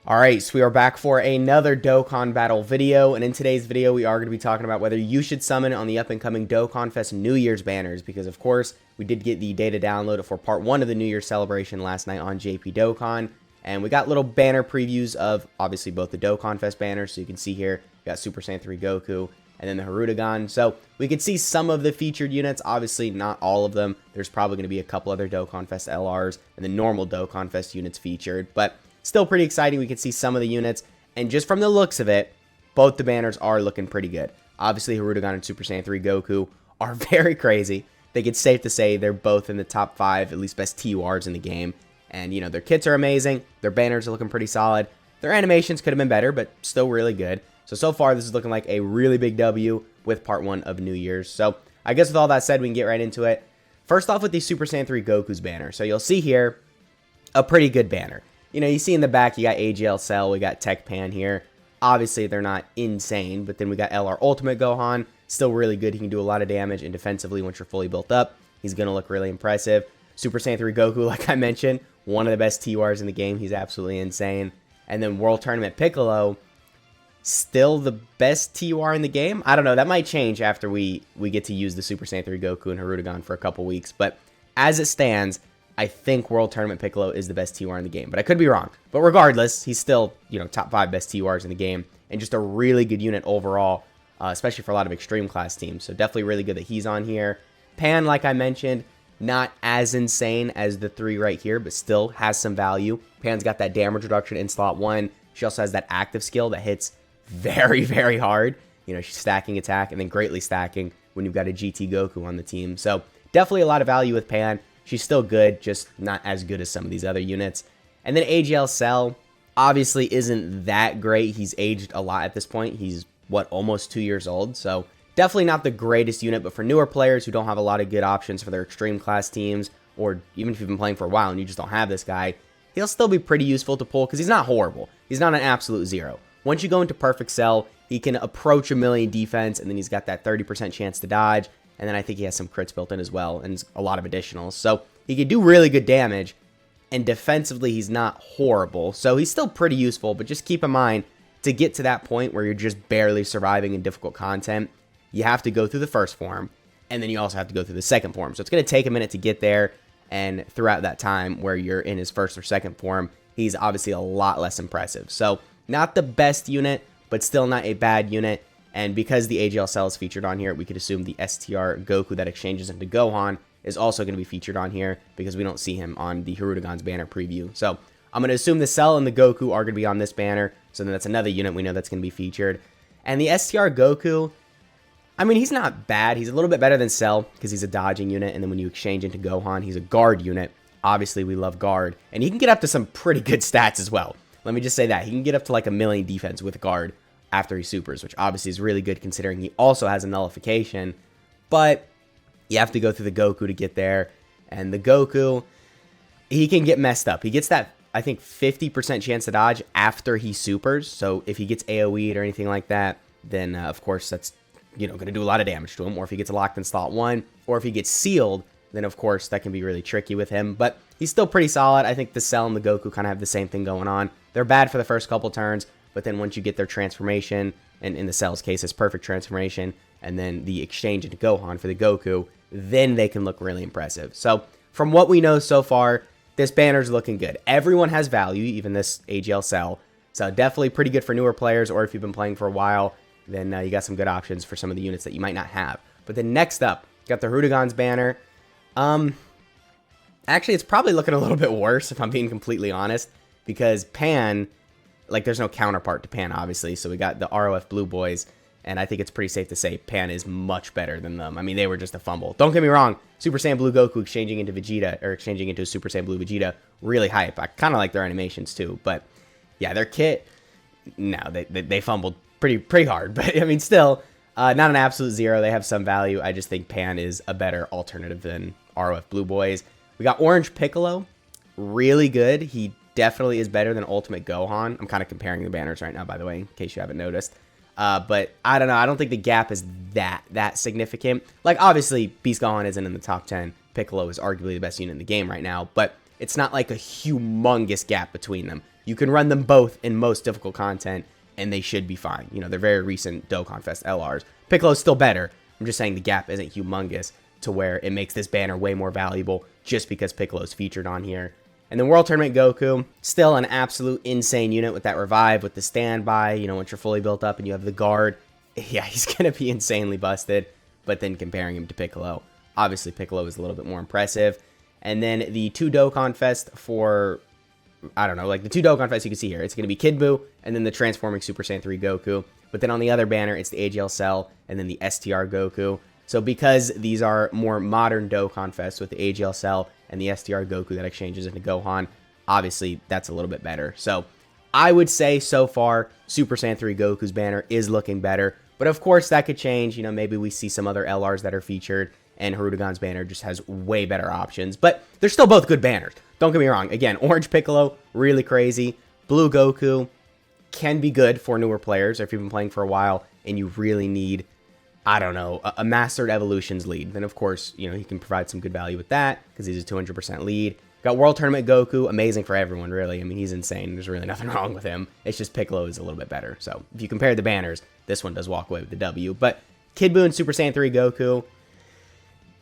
Alright, so we are back for another Dokkan Battle video, and in today's video we are going to be talking about whether you should summon on the up-and-coming Dokkan Fest New Year's banners, because of course, we did get the data downloaded for part 1 of the New Year's celebration last night on JP Dokkan, and we got little banner previews of, obviously, both the Dokkan Fest banners, so you can see here, we got Super Saiyan 3 Goku, and then the Hirudegan, so we could see some of the featured units, obviously not all of them. There's probably going to be a couple other Dokkan Fest LRs, and the normal Dokkan Fest units featured, but still pretty exciting. We can see some of the units, and just from the looks of it, both the banners are looking pretty good. Obviously, Hirudegan and Super Saiyan 3 Goku are very crazy. I think it's safe to say they're both in the top 5, at least best TURs in the game. And, you know, their kits are amazing. Their banners are looking pretty solid. Their animations could have been better, but still really good. So far, this is looking like a really big W with part 1 of New Year's. So, I guess with all that said, we can get right into it. First off with the Super Saiyan 3 Goku's banner. So, you'll see here a pretty good banner. You know, you see in the back, you got AGL Cell, we got Tech Pan here. Obviously, they're not insane, but then we got LR Ultimate Gohan. Still really good. He can do a lot of damage, and defensively, once you're fully built up, he's going to look really impressive. Super Saiyan 3 Goku, like I mentioned, one of the best TURs in the game. He's absolutely insane. And then World Tournament Piccolo, still the best TUR in the game. I don't know. That might change after we get to use the Super Saiyan 3 Goku and Hirudegan for a couple weeks. But as it stands, I think World Tournament Piccolo is the best TUR in the game, but I could be wrong. But regardless, he's still, you know, top 5 best TURs in the game, and just a really good unit overall, especially for a lot of extreme class teams. So definitely really good that he's on here. Pan, like I mentioned, not as insane as the 3 right here, but still has some value. Pan's got that damage reduction in slot 1. She also has that active skill that hits very, very hard. You know, she's stacking attack and then greatly stacking when you've got a GT Goku on the team. So definitely a lot of value with Pan. She's still good, just not as good as some of these other units. And then AGL Cell obviously isn't that great. He's aged a lot at this point. He's, what, almost 2 years old. So definitely not the greatest unit, but for newer players who don't have a lot of good options for their extreme class teams, or even if you've been playing for a while and you just don't have this guy, he'll still be pretty useful to pull because he's not horrible. He's not an absolute zero. Once you go into Perfect Cell, he can approach a million defense, and then he's got that 30% chance to dodge. And then I think he has some crits built in as well, and a lot of additionals. So he can do really good damage, and defensively he's not horrible. So he's still pretty useful, but just keep in mind, to get to that point where you're just barely surviving in difficult content, you have to go through the first form, and then you also have to go through the second form. So it's going to take a minute to get there, and throughout that time where you're in his first or second form, he's obviously a lot less impressive. So not the best unit, but still not a bad unit. And because the AGL Cell is featured on here, we could assume the STR Goku that exchanges into Gohan is also going to be featured on here because we don't see him on the Hirudegan's banner preview. So I'm going to assume the Cell and the Goku are going to be on this banner. So then that's another unit we know that's going to be featured. And the STR Goku, I mean, he's not bad. He's a little bit better than Cell because he's a dodging unit. And then when you exchange into Gohan, he's a guard unit. Obviously, we love guard. And he can get up to some pretty good stats as well. Let me just say that. He can get up to like a million defense with guard after he supers, which obviously is really good considering he also has a nullification, but you have to go through the Goku to get there, and the Goku, he can get messed up. He gets that, I think, 50% chance to dodge after he supers, so if he gets AoE'd or anything like that, then of course that's, you know, going to do a lot of damage to him, or if he gets locked in slot 1, or if he gets sealed, then of course that can be really tricky with him, but he's still pretty solid. I think the Cell and the Goku kind of have the same thing going on. They're bad for the first couple turns, but then once you get their transformation, and in the Cell's case, it's perfect transformation, and then the exchange into Gohan for the Goku, then they can look really impressive. So from what we know so far, this banner's looking good. Everyone has value, even this AGL Cell. So definitely pretty good for newer players, or if you've been playing for a while, then you got some good options for some of the units that you might not have. But then next up, got the Hirudegan's banner. Actually, it's probably looking a little bit worse, if I'm being completely honest, because Pan, like, there's no counterpart to Pan, obviously, so we got the ROF Blue Boys, and I think it's pretty safe to say Pan is much better than them. I mean, they were just a fumble. Don't get me wrong, Super Saiyan Blue Goku exchanging into Vegeta, or exchanging into Super Saiyan Blue Vegeta, really hype. I kind of like their animations, too, but, yeah, their kit, no, they fumbled pretty hard, but, I mean, still, not an absolute zero. They have some value. I just think Pan is a better alternative than ROF Blue Boys. We got Orange Piccolo, really good. He definitely is better than Ultimate Gohan. I'm kind of comparing the banners right now, by the way, in case you haven't noticed. But I don't know. I don't think the gap is that significant. Like, obviously, Beast Gohan isn't in the top 10. Piccolo is arguably the best unit in the game right now. But it's not like a humongous gap between them. You can run them both in most difficult content, and they should be fine. You know, they're very recent Dokkan Fest LRs. Piccolo's still better. I'm just saying the gap isn't humongous to where it makes this banner way more valuable just because Piccolo's featured on here. And then World Tournament Goku, still an absolute insane unit with that revive, with the standby, you know, once you're fully built up and you have the guard. Yeah, he's going to be insanely busted. But then comparing him to Piccolo, obviously Piccolo is a little bit more impressive. And then the 2 Dokkan Fest for, I don't know, like the 2 Dokkan Fest you can see here. It's going to be Kid Buu and then the Transforming Super Saiyan 3 Goku. But then on the other banner, it's the AGL Cell and then the STR Goku. So because these are more modern Dokkan Fests with the AGL Cell and the STR Goku that exchanges into Gohan, obviously that's a little bit better. So I would say so far, Super Saiyan 3 Goku's banner is looking better. But of course, that could change. You know, maybe we see some other LRs that are featured, and Hirudegan's banner just has way better options. But they're still both good banners. Don't get me wrong. Again, Orange Piccolo, really crazy. Blue Goku can be good for newer players, or if you've been playing for a while and you really need, I don't know, a Mastered Evolutions lead. Then, of course, you know, he can provide some good value with that because he's a 200% lead. Got World Tournament Goku, amazing for everyone, really. I mean, he's insane. There's really nothing wrong with him. It's just Piccolo is a little bit better. So if you compare the banners, this one does walk away with the W. But Kid Buu and Super Saiyan 3 Goku,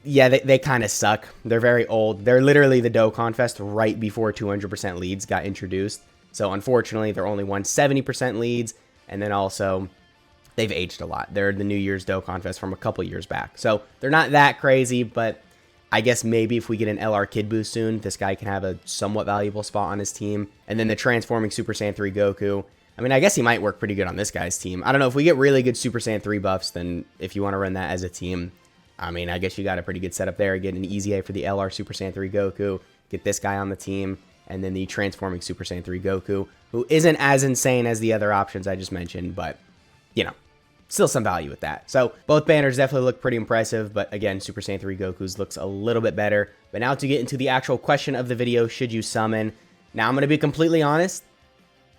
yeah, they kind of suck. They're very old. They're literally the Dokkan Fest right before 200% leads got introduced. So unfortunately, they're only 170% leads. And then also, they've aged a lot. They're the New Year's Dokkan Fest from a couple years back. So they're not that crazy, but I guess maybe if we get an LR Kid Buu soon, this guy can have a somewhat valuable spot on his team. And then the Transforming Super Saiyan 3 Goku, I mean, I guess he might work pretty good on this guy's team. I don't know, if we get really good Super Saiyan 3 buffs, then if you want to run that as a team, I mean, I guess you got a pretty good setup there. Get an easy A for the LR Super Saiyan 3 Goku, get this guy on the team, and then the Transforming Super Saiyan 3 Goku, who isn't as insane as the other options I just mentioned, but, you know, still some value with that. So both banners definitely look pretty impressive, but again, Super Saiyan 3 Goku's looks a little bit better. But now to get into the actual question of the video, should you summon? Now I'm going to be completely honest.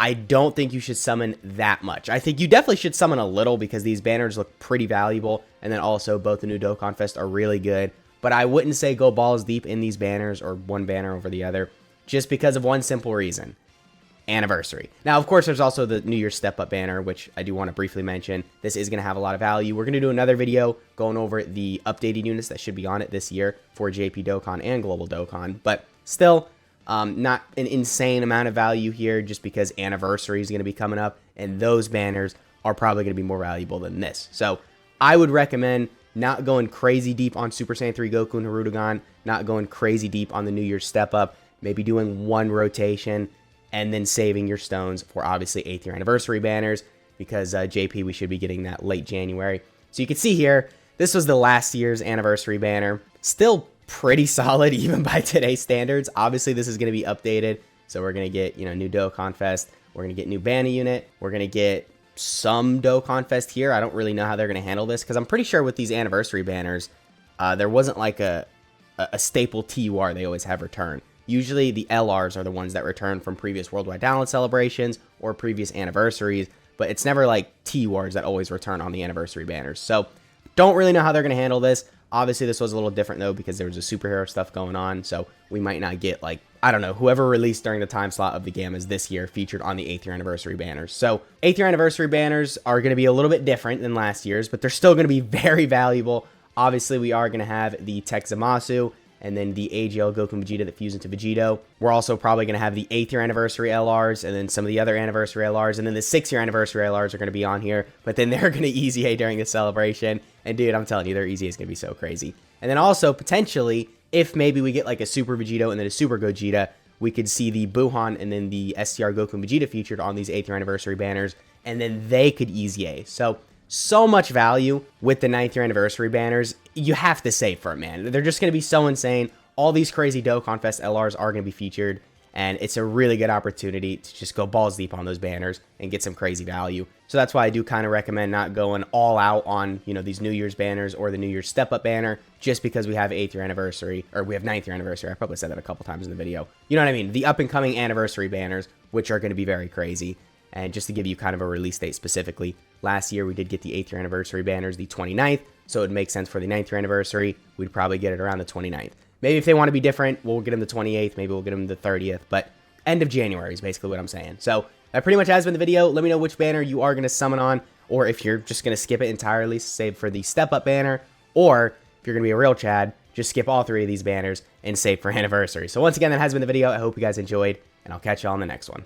I don't think you should summon that much. I think you definitely should summon a little because these banners look pretty valuable. And then also both the new Dokkan Fest are really good. But I wouldn't say go balls deep in these banners or one banner over the other just because of one simple reason. Anniversary. Now, of course, there's also the New Year's Step Up banner, which I do want to briefly mention. This is going to have a lot of value. We're going to do another video going over the updated units that should be on it this year for JP Dokkan and Global Dokkan. But still, not an insane amount of value here just because Anniversary is going to be coming up, and those banners are probably going to be more valuable than this. So I would recommend not going crazy deep on Super Saiyan 3 Goku and Hirudegan, not going crazy deep on the New Year's Step Up, maybe doing one rotation, and then saving your stones for obviously 8th year anniversary banners because JP, we should be getting that late January. So you can see here, this was the last year's anniversary banner. Still pretty solid even by today's standards. Obviously, this is going to be updated. So we're going to get, you know, new Dokkan Fest. We're going to get new banner unit. We're going to get some Dokkan Fest here. I don't really know how they're going to handle this because I'm pretty sure with these anniversary banners, there wasn't like a staple TUR they always have return. Usually the LRs are the ones that return from previous Worldwide Download celebrations or previous anniversaries, but it's never like TURs that always return on the anniversary banners. So don't really know how they're going to handle this. Obviously, this was a little different though because there was a superhero stuff going on, so we might not get like, I don't know, whoever released during the time slot of the Gammas this year featured on the 8th year anniversary banners. So 8th year anniversary banners are going to be a little bit different than last year's, but they're still going to be very valuable. Obviously, we are going to have the Tech Zamasu, and then the AGL Goku and Vegeta that fuse into Vegito. We're also probably going to have the 8th year anniversary LRs, and then some of the other anniversary LRs, and then the 6th year anniversary LRs are going to be on here, but then they're going to Easy A during the celebration, and dude, I'm telling you, their Easy A is going to be so crazy. And then also, potentially, if maybe we get like a Super Vegito and then a Super Gogeta, we could see the Buhan and then the STR Goku and Vegeta featured on these 8th year anniversary banners, and then they could Easy A. So much value with the 9th year anniversary banners. You have to save for it, man. They're just going to be so insane. All these crazy Dokkan Fest LRs are going to be featured, and it's a really good opportunity to just go balls deep on those banners and get some crazy value. So that's why I do kind of recommend not going all out on, you know, these New Year's banners or the New Year's Step Up banner just because we have 8th year anniversary, or we have 9th year anniversary. I probably said that a couple times in the video. You know what I mean? The up and coming anniversary banners, which are going to be very crazy. And just to give you kind of a release date specifically, last year we did get the 8th year anniversary banners the 29th, so it would make sense for the 9th year anniversary. We'd probably get it around the 29th. Maybe if they want to be different, we'll get them the 28th, maybe we'll get them the 30th, but end of January is basically what I'm saying. So that pretty much has been the video. Let me know which banner you are going to summon on, or if you're just going to skip it entirely, save for the step up banner, or if you're going to be a real Chad, just skip all 3 of these banners and save for anniversary. So once again, that has been the video. I hope you guys enjoyed, and I'll catch you all in the next one.